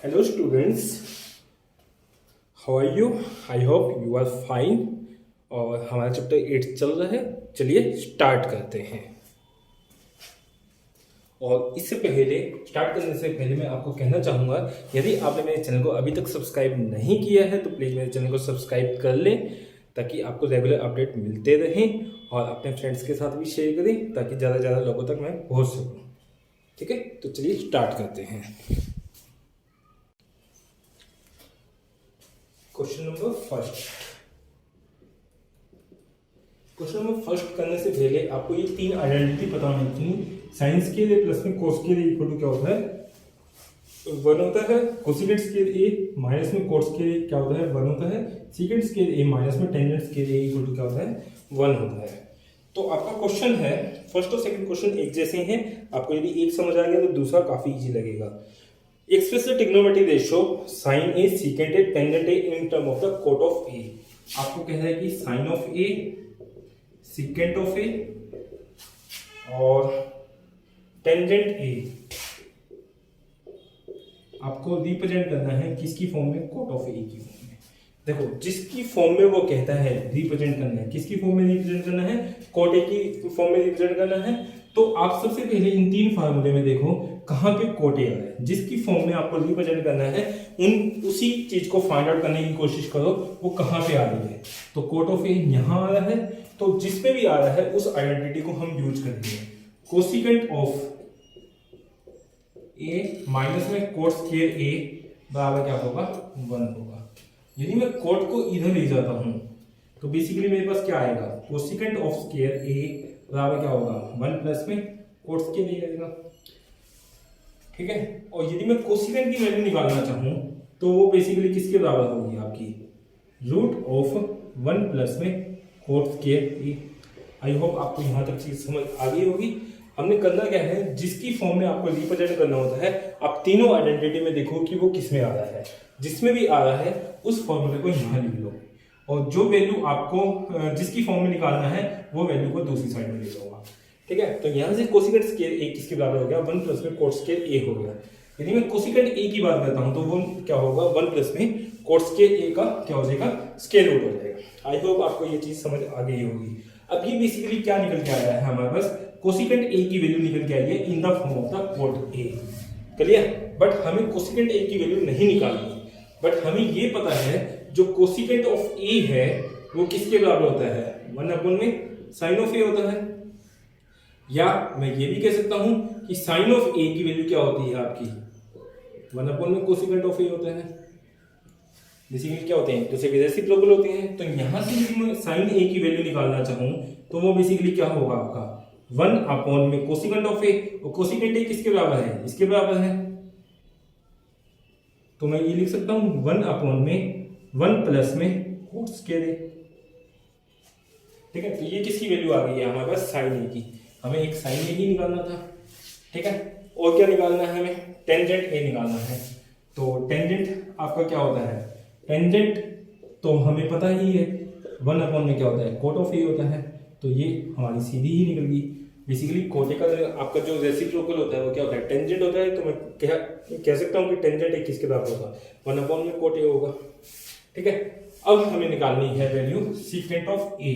Hello students, how are you? I hope you are fine. और हमारा chapter 8 चल रहा है, चलिए स्टार्ट करते हैं। और इससे पहले स्टार्ट करने से पहले मैं आपको कहना चाहूँगा, यदि आपने मेरे चैनल को अभी तक सब्सक्राइब नहीं किया है तो प्लीज़ मेरे चैनल को सब्सक्राइब कर लें ताकि आपको रेगुलर अपडेट मिलते रहें, और अपने फ्रेंड्स के साथ भी शेयर करें ताकि ज़्यादा से ज़्यादा लोगों तक मैं पहुँच सकूँ। ठीक है, तो चलिए स्टार्ट करते हैं। क्वेश्चन नंबर फर्स्ट करने से पहले आपको ये तीन आइडेंटिटी पता होनी चाहिए। साइन स्केयर ए प्लस में cos square A equal to क्या होता है, 1 होता है। कोसेकेंट स्केयर ए माइनस में कोट स्केयर ए क्या होता है, 1 होता है। सेकेंट स्केयर ए माइनस में tangent square A equal to क्या होता है, 1 होता है। तो आपका क्वेश्चन है, फर्स्ट और सेकंड क्वेश्चन एक जैसे हैं। आपको यदि एक समझ आ गया तो दूसरा काफी इजी लगेगा। Express the trigonometric ratio sine A secant A tangent A in term of the cot of A. आपको कहना है कि sine of A, secant of A और टेंजेंट ए आपको रिप्रेजेंट करना है किसकी फॉर्म में, कोट ऑफ ए की फॉर्म में। देखो, जिसकी फॉर्म में वो कहता है रिप्रेजेंट करना है, किसकी फॉर्म में रिप्रेजेंट करना है, कोट ए की फॉर्म में रिप्रेजेंट करना है। तो आप सबसे पहले इन तीन फार्मूले में देखो कहां पे कोट ए आ रहा है। जिसकी फॉर्म में आपको रिप्रेजेंट करना है उसी चीज को फाइंड आउट करने की कोशिश करो वो कहां पे आ रही है। तो कोट ऑफ ए यहां आ रहा है, तो जिसपे भी आ रहा है उस आइडेंटिटी को हम यूज करेंगे। कोसेकेंट ऑफ ए माइनस में कोट स्क्वायर ए बराबर क्या होगा, 1 होगा। यदि मैं कोट को इधर ले जाता हूं तो बेसिकली मेरे पास क्या आएगा, कोसेकेंट ऑफ स्क्वायर ए बराबर क्या होगा, 1 प्लस में कोट स्क्वायर ए आएगा। ठीक है, और यदि मैं कोसेकेंट की वैल्यू निकालना चाहूं तो वो बेसिकली किसके बराबर होगी, आपकी रूट ऑफ 1 प्लस में coat square A. I hope आपको यहां तक चीज समझ आ गई होगी। हमने करना क्या है, जिसकी फॉर्म में आपको रिप्रेजेंट करना होता है, आप तीनों आइडेंटिटी में देखो कि वो किस में आ रहा है। जिसमें भी आ रहा है उस फॉर्मूले को यहां लिख लो, और जो वैल्यू आपको जिसकी फॉर्म में निकालना है वो वैल्यू को दूसरी साइड में ले जाऊंगा। ठीक है, तो यहां से कोसेकेंट स्क्वायर ए किसके बराबर हो गया, 1 प्लस में कोट स्क्वायर ए हो गया। यदि मैं कोसेकेंट ए की बात करता हूं तो वो क्या होगा, 1 प्लस में कोट स्क्वायर ए का क्या हो जाएगा, स्क्वायर रूट हो जाएगा। आई होप आपको ये चीज समझ आ गई होगी। अब ये बेसिकली क्या निकल के आया है हमारे पास, कोसेकेंट ए की वैल्यू निकल के आई है इन the form of the cot A. Clear, but हमें कोसेकेंट ए की वैल्यू नहीं निकालनी, बट हमें ये पता है जो कोसेकेंट ऑफ ए है वो किसके बराबर होता है, 1 अपॉन में साइन ऑफ ए होता है। या मैं ये भी कह सकता हूं कि साइन ऑफ ए की वैल्यू क्या होती है आपकी, 1 अपॉन में कोसेकेंट ऑफ ए होता है। बेसिकली क्या होते हैं, जैसे रेसिप्रोकल होते हैं। तो यहां से यदि मैं साइन ए की वैल्यू निकालना चाहूं तो वो बेसिकली क्या होगा आपका, 1 अपॉन में कोसेकेंट ऑफ ए। और कोसेकेंट ए किसके बराबर है, इसके बराबर है। तो मैं ये लिख सकता हूं 1 अपॉन में 1 प्लस में कोट स्क्वायर ए। ठीक है, तो ये किसकी वैल्यू आ गई है हमारे पास, साइन ए की। हमें एक साइन ए ही निकालना था। ठीक है, और क्या निकालना है हमें, टेंजेंट ए निकालना है। तो टेंजेंट आपका क्या होता है, टेंजेंट तो हमें पता ही है 1 अपॉन में क्या होता है, कोट ऑफ ए होता है। तो ये हमारी सीधी ही निकल गई। बेसिकली कोटे का आपका जो रेसिप्रोकल होता है वो क्या होता है, टेंजेंट होता है। तो मैं कह सकता हूँ कि टेंजेंट ए किसके बराबर होगा, 1 अपॉन में कोट ए होगा। ठीक है, अब हमें निकालनी है वैल्यू सीकेंट ऑफ ए।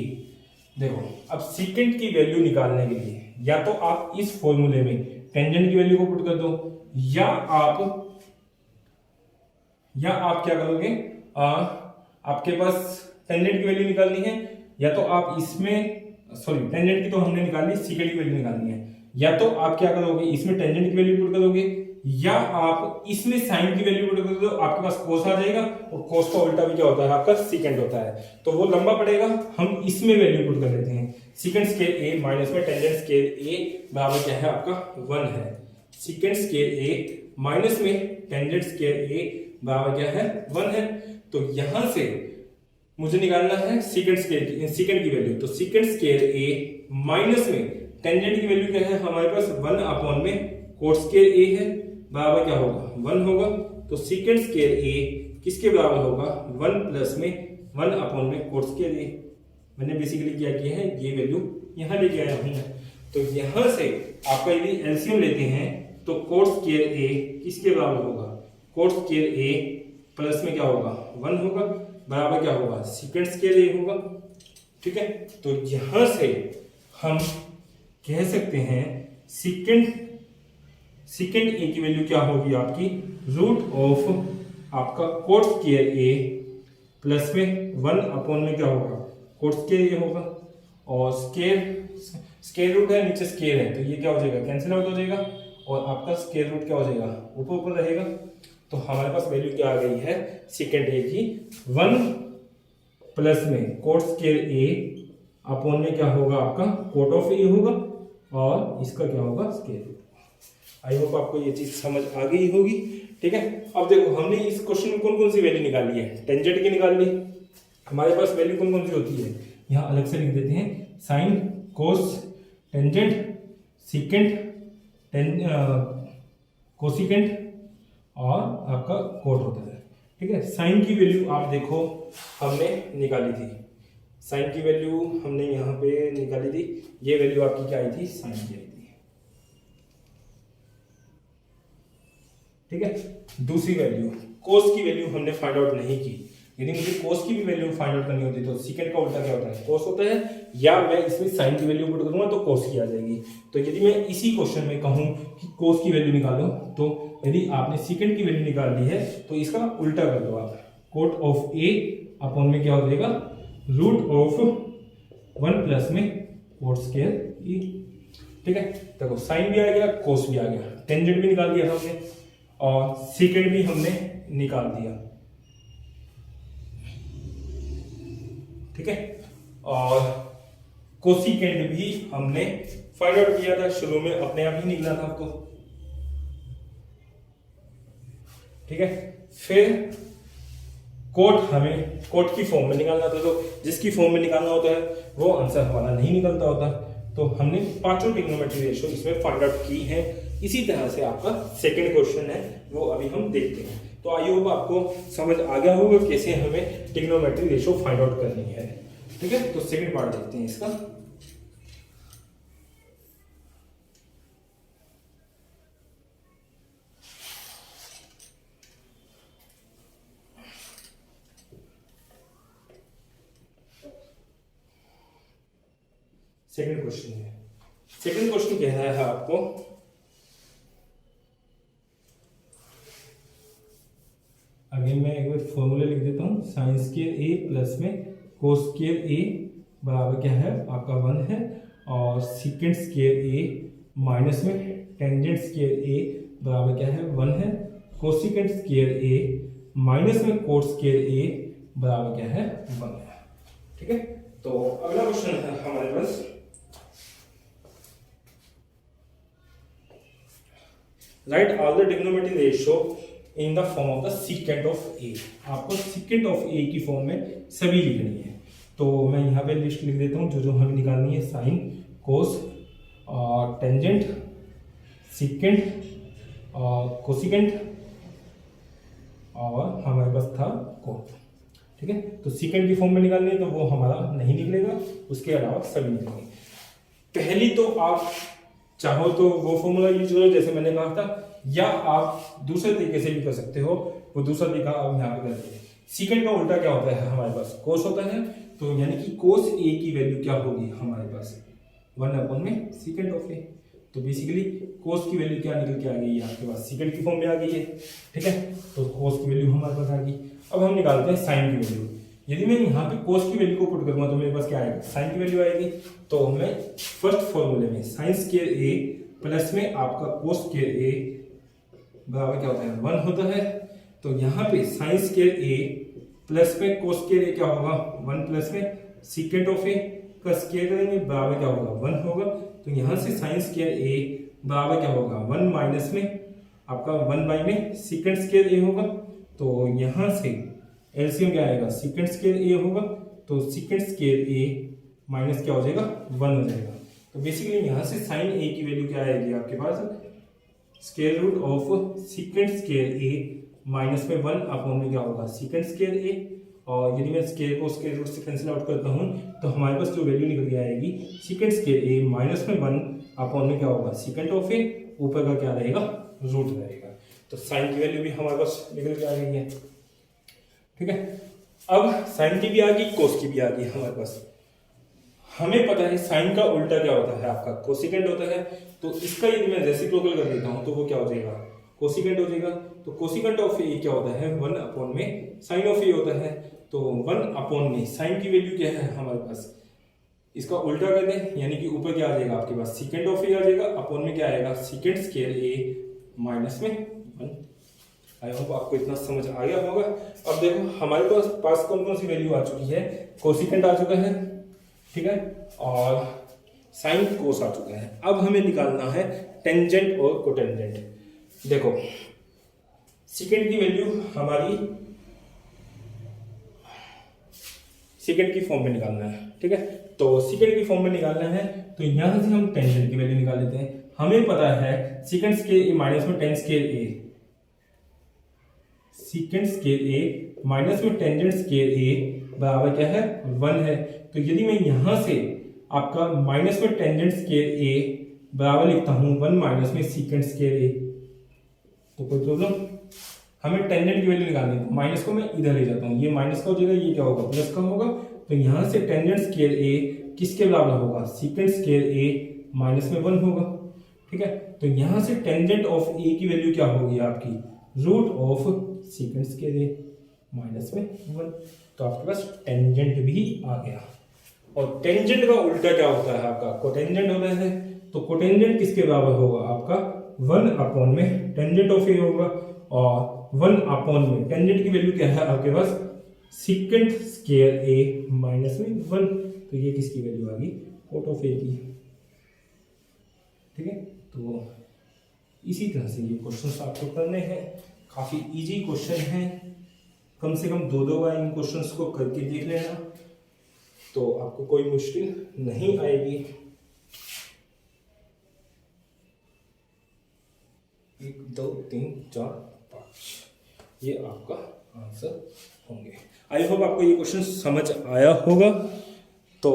देखो, अब सीकेंट की वैल्यू निकालने के लिए या तो आप इस फॉर्मूले में टेंजेंट की वैल्यू को पुट कर दो, या आप क्या करोगे, आपके पास टेंजेंट की वैल्यू निकालनी है, या तो आप इसमें टेंजेंट की तो हमने निकाली, सीकेंट की वैल्यू निकालनी है। या तो आप क्या करोगे, इसमें टेंजेंट की वैल्यू पुट करोगे, या आप इसमें साइन की वैल्यू पुट करोगे, तो आपके पास कोस आ जाएगा। और कोस का उल्टा भी क्या होता है आपका, सीकेंट होता है। तो वो लंबा पड़ेगा, हम इसमें वैल्यू पुट कर लेते हैं। सीकेंट स्क्वायर ए माइनस में टेंजेंट स्क्वायर ए बराबर क्या है आपका, 1 है। सीकेंट स्क्वायर ए माइनस में टेंजेंट स्क्वायर ए बराबर क्या है, 1 है। तो यहां से मुझे निकालना है सीकेंट की वैल्यू। तो सीकेंट स्क्वायर ए माइनस में टेंजेंट की वैल्यू क्या है हमारे पास, 1 अपॉन में कोट स्क्वायर ए है बराबर क्या होगा, 1 होगा। तो सीकेंट स्क्वायर ए किसके बराबर होगा, 1 प्लस में 1 अपॉन में कोट स्क्वायर ए। मैंने बेसिकली क्या किया है, ये वैल्यू यहां लेके आया हूं। तो यहां से आपका यदि एलसीएम लेते हैं तो कोट स्क्वायर ए किसके बराबर होगा, कोट स्क्वायर ए प्लस में क्या होगा 1 होगा, बराबर क्या होगा सीकेंट स्क्वायर ए होगा। ठीक है, तो यहां से हम कह सकते हैं सीकेंट ए की वैल्यू क्या होगी आपकी रूट ऑफ आपका कोट स्क्वायर ए प्लस में 1 अपॉन में क्या होगा कोट स्क्वायर ए होगा, और स्क्वायर रूट है नीचे स्क्वायर है तो ये क्या हो जाएगा कैंसिल आउट हो जाएगा, और आपका स्क्वायर रूट क्या हो जाएगा ऊपर ऊपर रहेगा। तो हमारे पास वैल्यू क्या आ गई है सीकेंट ए की 1 प्लस में कोट स्क्वायर ए अपॉन में क्या होगा आपका कोट ऑफ ए होगा, और इसका क्या होगा स्क्वायर रूट। आई होप आपको ये चीज समझ आ गई होगी। ठीक है, अब देखो हमने इस क्वेश्चन में कौन कौन सी वैल्यू निकाली है, टेंजेंट की निकाल ली। हमारे पास वैल्यू कौन कौन सी होती है, यहाँ अलग से लिख देते हैं, sine cos tangent secant cosecant और आपका कोट होता है। ठीक है, साइन की वैल्यू आप देखो हमने निकाली थी, साइन की वैल्यू हमने यहाँ पे निकाली थी, ये वैल्यू आपकी क्या आई थी साइन की आई थी। ठीक है, दूसरी वैल्यू कोस की वैल्यू हमने फाइंड आउट नहीं की। यदि मुझे कोस की भी वैल्यू फाइंड आउट करनी होती तो सीकेंट का उल्टा क्या होता है कोस होता है, या मैं इसमें साइन की वैल्यू पुट करूंगा तो कोस की आ जाएगी। तो यदि मैं इसी क्वेश्चन में कहूं कि कोस की वैल्यू निकालो, तो यदि आपने सीकेंट की वैल्यू निकाल ली है तो इसका उल्टा कर दो आप, कोट ऑफ ए अपॉन में क्या हो जाएगा रूट ऑफ 1 प्लस में कोट स्क्वायर ई। ठीक है, देखो साइन भी आ गया कोस भी आ गया, टेंजेंट भी निकाल दिया हमने और सीकेंट भी हमने निकाल दिया। ठीक है, और कोसिकेंट भी हमने फाइंड आउट किया था, शुरू में अपने आप ही निकला था आपको। ठीक है, फिर कोट की फॉर्म में निकालना था, तो जिसकी फॉर्म में निकालना होता है वो आंसर हमारा नहीं निकलता होता। तो हमने पांचों ट्रिग्नोमेट्री रेशियो इसमें फाइंड आउट की है। इसी तरह से आपका सेकंड क्वेश्चन है वो अभी हम देखते हैं। तो आई होप आपको समझ आ गया होगा कैसे हमें ट्रिग्नोमेट्री रेशियो फाइंड आउट करनी है। ठीक है, तो सेकंड पार्ट देखते हैं इसका। सेकंड क्वेश्चन है, सेकंड क्वेश्चन कह रहा है आपको अगेन मैं एक बार फॉर्मूला लिख देता हूं, साइन स्क्वायर ए प्लस में कोस स्क्वायर ए बराबर क्या है आपका 1 है, और सीकेंट स्क्वायर ए माइनस में टेंजेंट स्क्वायर ए बराबर क्या है 1 है, कोसिकेंट स्क्वायर ए माइनस में कोट स्क्वायर ए बराबर क्या है 1 है। ठीक है, तो अगला क्वेश्चन है हमारे पास, write all the trigonometry ratio in the form of the secant of A. आपको सीकेंट ऑफ ए की फॉर्म में सभी लिखनी है। तो मैं यहाँ पे लिस्ट लिख देता हूँ जो जो हमें निकालनी है, sine cos tangent secant cosecant और हमारे पास था कोट। ठीक है, तो सीकेंट की फॉर्म में निकालनी है तो वो हमारा नहीं निकलेगा, उसके अलावा सभी निकलेंगे। पहली तो आप चाहो तो वो फॉर्मूला यूज करो जैसे मैंने कहा था, या आप दूसरे तरीके से भी कर सकते हो, वो दूसरा तरीका आप यहाँ पे करते हैं। सीकेंट का उल्टा क्या होता है हमारे पास कोस होता है, तो यानी कि कोस ए की वैल्यू क्या होगी हमारे पास 1 अपॉन में सीकेंट ऑफ ए। तो बेसिकली कोस की वैल्यू क्या निकल के आ गई है आपके पास सीकेंट की फॉर्म में आ गई है। ठीक है, तो कोस की वैल्यू हमारे पास आ गई। अब हम निकालते हैं साइन की वैल्यू। यदि मैं यहाँ पे कोस की वैल्यू को पुट करूंगा तो मेरे पास क्या आएगा साइन की वैल्यू आएगी। तो मैं फर्स्ट फॉर्मूले में साइन स्क्वायर ए प्लस में आपका कोस स्क्वायर ए बराबर क्या होता है 1 होता है। तो यहाँ पे साइन स्क्वायर ए प्लस में कोस स्क्वायर ए क्या होगा 1 प्लस में सीकेंट ऑफ ए का स्क्वायर करेंगे बराबर क्या होगा 1 होगा। तो यहाँ से साइन स्क्वायर ए बराबर क्या होगा 1 माइनस में आपका 1 बाई में सीकेंट स्क्वायर ए होगा। तो यहाँ से एलसीएम क्या आएगा सीकेंट स्क्वायर ए होगा, तो सीकेंट स्क्वायर ए माइनस क्या हो जाएगा 1 हो जाएगा। तो बेसिकली यहाँ से साइन ए की वैल्यू क्या आएगी आपके पास square root of secant square A minus में 1 अपॉन में क्या होगा सीकेंट स्क्वायर ए। और यदि मैं स्क्वायर को स्क्वायर रूट से कैंसिल आउट करता हूँ तो हमारे पास जो वैल्यू निकल के आएगी सीकेंट स्क्वायर ए माइनस में 1 अपॉन में क्या होगा सीकेंट ऑफ ए, ऊपर का क्या रहेगा रूट रहेगा। तो साइन की वैल्यू भी हमारे पास निकल के आ गई है। ठीक है, अब साइन की भी आ गई, कोस की भी आ गई हमारे पास। हमें पता है साइन का उल्टा क्या होता है, आपका कोसिकेंट होता है। तो इसका यदि मैं रेसिप्रोकल कर देता हूं तो वो क्या हो जाएगा, कोसिकेंट हो जाएगा। तो कोसिकेंट ऑफ ए क्या होता है, 1 अपॉन में साइन ऑफ ए होता है। तो 1 अपॉन में साइन की वैल्यू क्या है हमारे पास, इसका उल्टा कर दें, यानी कि ऊपर क्या आ जाएगा आपके पास, सीकेंट ऑफ ए आ जाएगा, अपॉन में क्या आएगा, सीकेंट स्क्वायर ए माइनस में 1। आई होप आपको इतना समझ आ गया होगा। अब देखो हमारे पास कौन कौन सी वैल्यू आ चुकी है, कोसिकेंट आ चुका है, ठीक है, और साइन कोस आ चुका है। अब हमें निकालना है टेंजेंट और कोटेंजेंट। देखो सीकेंट की वैल्यू हमारी सीकेंट की फॉर्म में निकालना है, ठीक है। तो सीकेंट की फॉर्म में निकालना है तो यहां से हम टेंजेंट की वैल्यू निकाल लेते हैं। हमें पता है सीकेंट स्क्वायर ए माइनस में ten square A, secant square A minus में टेंजेंट स्क्वायर ए बराबर क्या है, 1 है। तो यदि मैं यहां से आपका माइनस में टेंजेंट स्क्वायर ए बराबर लिखता हूं 1 माइनस में सीकेंट स्क्वायर ए, तो कोई प्रॉब्लम, हमें टेंजेंट की वैल्यू निकालनी है। माइनस को मैं इधर ले जाता हूं, ये माइनस का हो जाएगा, ये क्या होगा, प्लस का होगा। तो यहां से टेंजेंट स्क्वायर ए किसके बराबर होगा, सीकेंट स्क्वायर ए माइनस में 1 होगा, ठीक है। तो यहां से टेंजेंट ऑफ ए की वैल्यू क्या होगी आपकी, root of secant square A minus में 1। तो आपके पास टेंजेंट भी आ गया। और टेंजेंट का उल्टा क्या होता है आपका, कोटेंजेंट होता है। तो कोटेंजेंट किसके बराबर होगा आपका, 1 अपॉन में टेंजेंट ऑफ ए होगा, और 1 अपॉन में टेंजेंट की वैल्यू क्या है आपके पास, सीकेंट स्क्वायर ए माइनस में 1। तो ये किसकी वैल्यू आ गई, कोट ऑफ ए की, ठीक है। तो इसी तरह से ये क्वेश्चंस आपको करने हैं, काफी इजी क्वेश्चन हैं, कम से कम 2-2 बार इन क्वेश्चंस को करके देख लेना, तो आपको कोई मुश्किल नहीं आएगी। 1 2 3 4 5 ये आपका आंसर होंगे। आई होप आपको ये क्वेश्चन समझ आया होगा। तो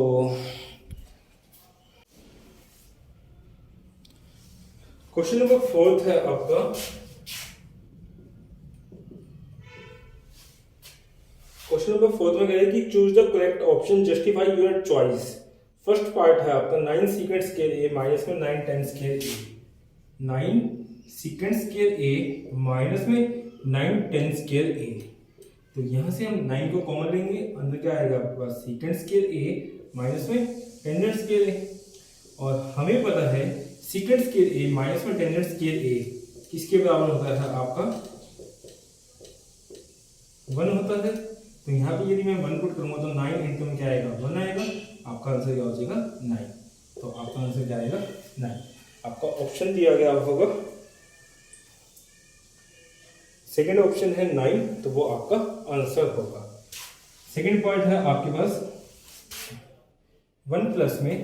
क्वेश्चन नंबर 4 है आपका, क्वेश्चन नंबर 4 में कह रहे कि choose the correct option, justify your choice. First part है आपका 9 सीकेंट स्क्वायर ए माइनस में 9 10 square A, 9 secant square A minus में 9 10 स्क्वायर ए। तो यहां से हम 9 को कॉमन लेंगे, अंदर क्या आएगा आपके पास, सीकेंट स्क्वायर ए माइनस में टेंजेंट स्क्वायर ए। और हमें पता है सीकेंट स्क्वायर ए माइनस में टेंजेंट स्क्वायर ए किसके बराबर होता है आपका, 1 होता है। तो यहाँ पे यदि मैं 1 पुट करूंगा तो 9 इंटू में क्या आएगा, 1 आएगा। आपका आंसर क्या हो जाएगा, 9। तो आपका आंसर क्या आएगा, 9। आपका ऑप्शन दिया गया होगा, सेकेंड ऑप्शन है 9, तो वो आपका आंसर होगा। सेकेंड पॉइंट है आपके पास 1 प्लस में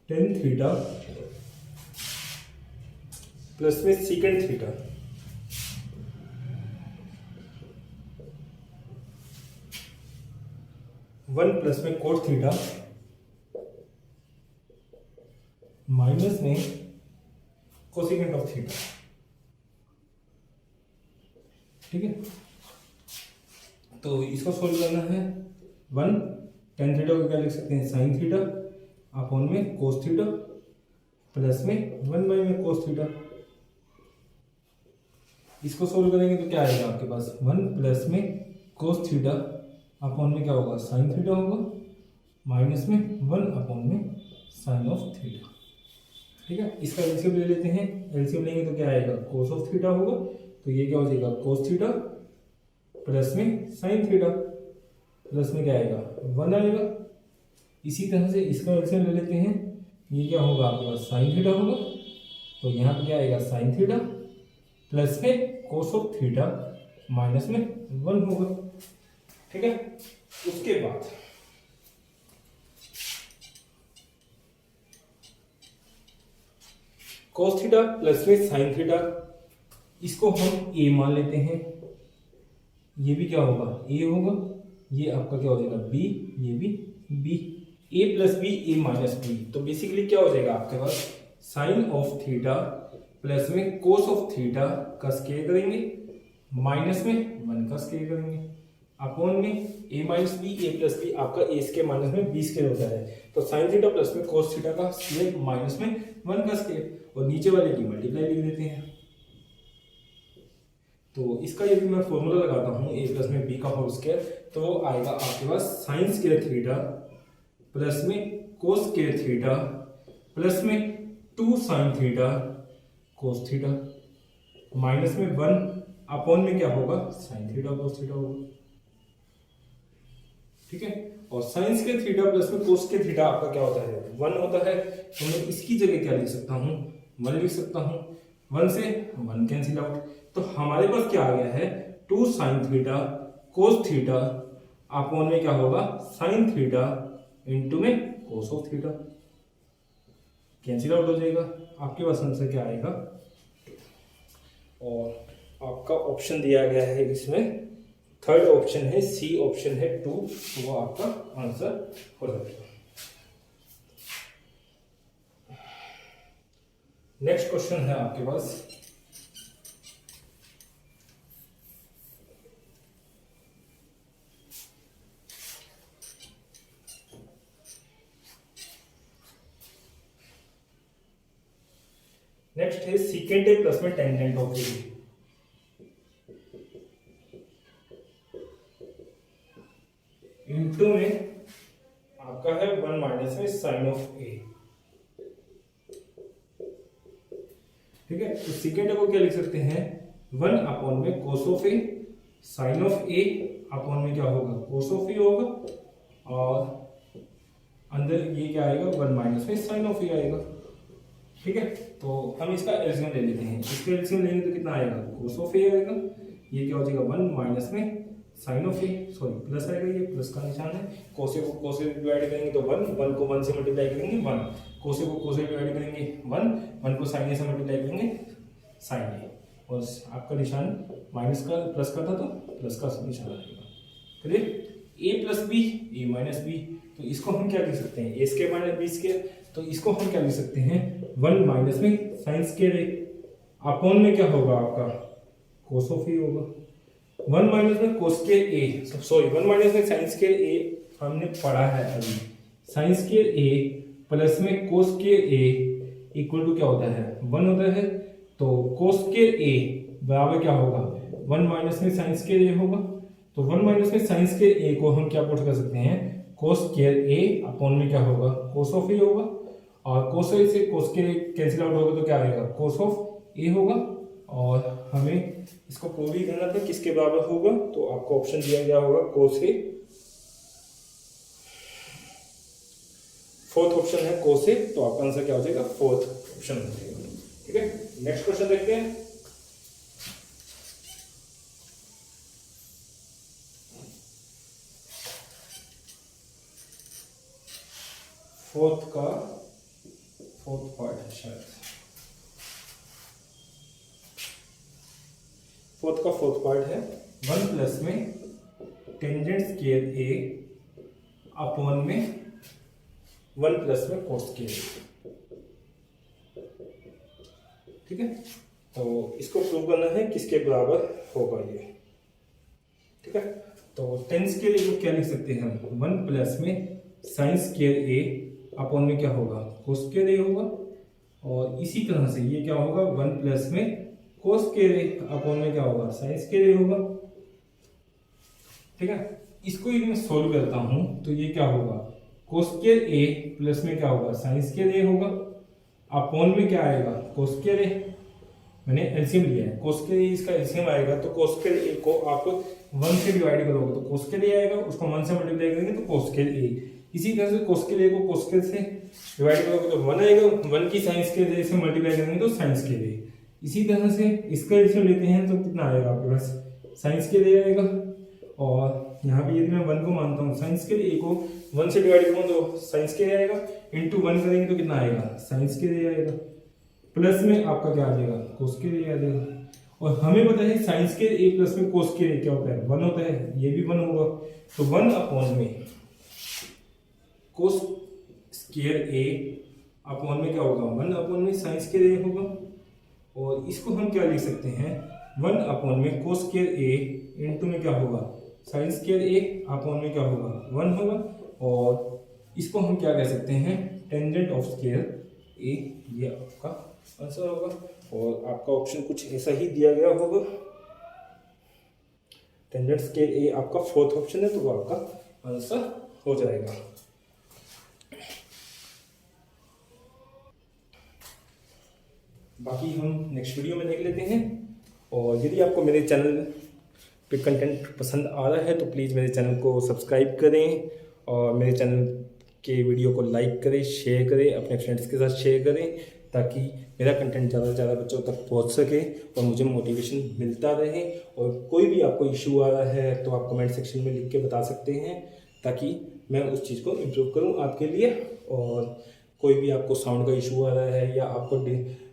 टेन थीटा प्लस में सीकेंट थीटा, वन प्लस में कोट थीटा माइनस में कोसिकेंट ऑफ थीटा, ठीक है। तो इसको सोल्व करना है, 1 टेन थीटा को क्या लिख सकते हैं, साइन थीटा अपॉन में कोस थीटा प्लस में 1 बाई में कोस थीटा। इसको सोल्व करेंगे तो क्या आएगा आपके पास, 1 प्लस में कोस थीटा अपॉन में क्या होगा, साइन थीटा होगा, माइनस में 1 अपॉन में साइन ऑफ थीटा, ठीक है। इसका एलसीएम ले लेते हैं, एलसीएम लेंगे तो क्या आएगा, कोस ऑफ थीटा होगा। तो ये क्या हो जाएगा, कोस थीटा प्लस में साइन थीटा प्लस में क्या आएगा, 1 आएगा। इसी तरह से इसका एलसीएम ले लेते हैं, ये क्या होगा आपके पास, साइन थीटा होगा। तो यहाँ पे क्या आएगा, साइन थीटा प्लस में कोस ऑफ थीटा माइनस में 1 होगा, ठीक है। उसके बाद कोस थीटा प्लस में साइन थीटा, इसको हम a मान लेते हैं। ये भी क्या होगा, a होगा। ये आपका क्या हो जाएगा, b, ये भी b, a plus B, a minus B. तो बेसिकली क्या हो जाएगा आपके पास, साइन ऑफ थीटा प्लस में कोस ऑफ थीटा का स्क्वायर करेंगे, माइनस में 1 का स्क्वायर करेंगे, अपॉन में a minus B, A plus B आपका a स्क्वायर माइनस में b स्क्वायर होता है, तो साइन थीटा प्लस में कोस थीटा का स्क्वायर माइनस में 1 का स्क्वायर, और नीचे वाले की मल्टीप्लाई लिख देते हैं। तो इसका यदि मैं फॉर्मूला लगाता हूँ a प्लस में b का होल स्क्वायर, तो वो आएगा आपके पास साइन स्क्वायर थीटा प्लस में कोस स्क्वायर थीटा प्लस में 2 sine theta cos theta, minus में 1 अपॉन में क्या होगा, साइन थीटा कोस थीटा होगा। ठीक है, और साइन स्क्वायर थीटा प्लस में कोस स्क्वायर थीटा आपका क्या होता है, 1 होता है, तो मैं इसकी जगह क्या लिख सकता हूँ, 1 लिख सकता हूँ, 1 से 1 कैंसिल आउट, तो हमारे पास क्या आ गया है, 2 sine theta cos theta upon में क्या होगा, साइन थीटा इंटू में cos of theta, cancel out हो जाएगा, आपके पास आंसर क्या आएगा। और आपका ऑप्शन दिया गया है इसमें, थर्ड ऑप्शन है सी, ऑप्शन है 2, वो आपका आंसर हो जाएगा। नेक्स्ट क्वेश्चन है आपके पास, नेक्स्ट है सीकेंट ए प्लस में टेंजेंट ऑफ ए, इंटू में आपका है 1 माइनस में साइन ऑफ ए। ठीक है, तो सीकेंट को क्या लिख सकते हैं, 1 अपॉन में cos of A, sine of A upon में क्या होगा, कोस ऑफ ए होगा, और अंदर ये क्या आएगा, 1 माइनस में साइन ऑफ ए आएगा। ठीक है, तो हम इसका एलसीएम ले लेते हैं, इसका एलसीएम लेंगे तो कितना आएगा, कोस ऑफ ए आएगा, ये क्या हो जाएगा, 1 माइनस में sine of A, sorry plus आएगा, ये प्लस का निशान है, कोसे को कोसे डिवाइड करेंगे तो 1 को 1 से मल्टीप्लाई करेंगे 1, कोसे को कोसे डिवाइड करेंगे 1 को साइन ए से मल्टीप्लाई करेंगे साइन ए, और आपका निशान माइनस का प्लस का था तो प्लस का निशान आएगा। क्लियर, ए प्लस बी, ए माइनस बी, तो इसको हम क्या लिख सकते हैं, ए स्क्वायर माइनस बी स्क्वायर, तो इसको हम क्या लिख सकते हैं, 1 माइनस में साइन स्क्वायर ए अपॉन में क्या होगा आपका, कोस ऑफ ए होगा, 1 माइनस में cos square A, sorry 1 minus में साइन स्क्वायर ए हमने पढ़ा है अभी, साइन स्क्वायर ए प्लस में cos square A equal to क्या होता है, 1 होता है, तो कोस स्क्वायर ए बराबर क्या होगा, 1 माइनस में साइन स्क्वायर ए होगा, तो 1 माइनस में साइन स्क्वायर ए को हम क्या पुट कर सकते हैं, कोस स्क्वायर ए अपॉन में क्या होगा, कोस ऑफ ए होगा, और कोस ए से कोस के कैंसिल आउट होगा तो क्या आएगा, कोस ऑफ ए होगा, और हमें इसको प्रूव भी करना था किसके बराबर होगा, तो आपको ऑप्शन दिया गया होगा कोस ए, फोर्थ ऑप्शन है कोस ए, तो आपका आंसर क्या हो जाएगा, फोर्थ ऑप्शन हो जाएगा। ठीक है, नेक्स्ट क्वेश्चन देखते हैं, फोर्थ पार्ट है शायद, फोर्थ पार्ट है, 1 प्लस में टेंजेंट स्क्वायर ए अपॉन में 1 प्लस में कोस स्क्वायर। ठीक है, तो इसको प्रूव करना है किसके बराबर होगा ये। ठीक है, तो टेन स्क्वायर ए को क्या लिख सकते हैं हम, 1 प्लस में साइन स्क्वायर ए अपॉन में क्या होगा, कोस स्क्वायर ए होगा, और इसी तरह से ये क्या होगा, 1 प्लस में कोस स्क्वायर ए अपॉन में क्या होगा, साइन स्क्वायर ए होगा। ठीक है, इसको यदि मैं सोल्व करता हूं तो ये क्या होगा, कोस स्क्वायर ए प्लस में क्या होगा, साइन स्क्वायर ए होगा, अपॉन में क्या आएगा, कोस स्क्वायर ए, मैंने एलसीएम लिया है, कोस स्क्वायर ए इसका एलसीएम आएगा, तो कोस स्क्वायर ए को आप 1 से डिवाइड करोगे तो कोस स्क्वायर ए आएगा, उसको 1 से मल्टीप्लाई करेंगे तो कोस स्क्वायर ए, इसी तरह से कोस स्क्वायर ए को कोस स्क्वायर से डिवाइड करोगे तो 1 आएगा, 1 की साइन स्क्वायर ए से मल्टीप्लाई करेंगे तो साइन स्क्वायर ए, इसी तरह से इसका एलसीएम लेते हैं तो कितना आएगा आपके पास, साइन स्क्वायर ए आएगा, और यहाँ पे यदि मैं 1 को मानता हूँ, साइन स्क्वायर ए को 1 से डिवाइड करूँ तो साइन स्क्वायर आएगा, इंटू 1 करेंगे तो कितना आएगा, साइन स्क्वायर ए आएगा, प्लस में आपका क्या आ जाएगा, कोस स्क्वायर ए आ जाएगा, और हमें पता है साइन स्क्वायर ए प्लस में कोस स्क्वायर ए क्या होता है, 1 होता है, ये भी 1 होगा, तो 1 अपॉन में कोस स्क्वायर ए अपॉन में क्या होगा, 1 अपॉन में साइन स्क्वायर ए होगा, और इसको हम क्या लिख सकते हैं, 1 अपॉन में कोस स्क्वायर ए इंटू में क्या होगा, साइन स्क्वायर ए अपॉन में क्या होगा, 1 होगा। और इसको हम क्या कह सकते हैं, टेंजेंट ऑफ स्क्वायर ए, ये आपका आंसर होगा। और आपका ऑप्शन कुछ ऐसा ही दिया गया होगा, टेंजेंट स्क्वायर ए आपका फोर्थ ऑप्शन है, तो वो आपका आंसर हो जाएगा। बाकी हम नेक्स्ट वीडियो में देख लेते हैं। और यदि आपको मेरे चैनल पे कंटेंट पसंद आ रहा है तो प्लीज़ मेरे चैनल को सब्सक्राइब करें और मेरे चैनल के वीडियो को लाइक करें, शेयर करें, अपने फ्रेंड्स के साथ शेयर करें, ताकि मेरा कंटेंट ज़्यादा से ज़्यादा बच्चों तक पहुंच सके और मुझे मोटिवेशन मिलता रहे। और कोई भी आपको इशू आ रहा है तो आप कमेंट सेक्शन में लिख के बता सकते हैं, ताकि मैं उस चीज़ को इम्प्रूव करूं आपके लिए। और कोई भी आपको साउंड का इशू आ रहा है या आपको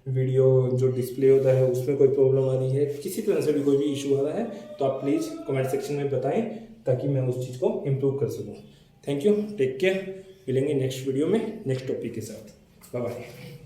वीडियो जो डिस्प्ले होता है उसमें कोई प्रॉब्लम आ रही है, किसी तरह से भी कोई भी इशू आ रहा है, तो आप प्लीज़ कमेंट सेक्शन में बताएं, ताकि मैं उस चीज़ को इम्प्रूव कर सकूँ। थैंक यू, टेक केयर, मिलेंगे नेक्स्ट वीडियो में नेक्स्ट टॉपिक के साथ। Bye bye.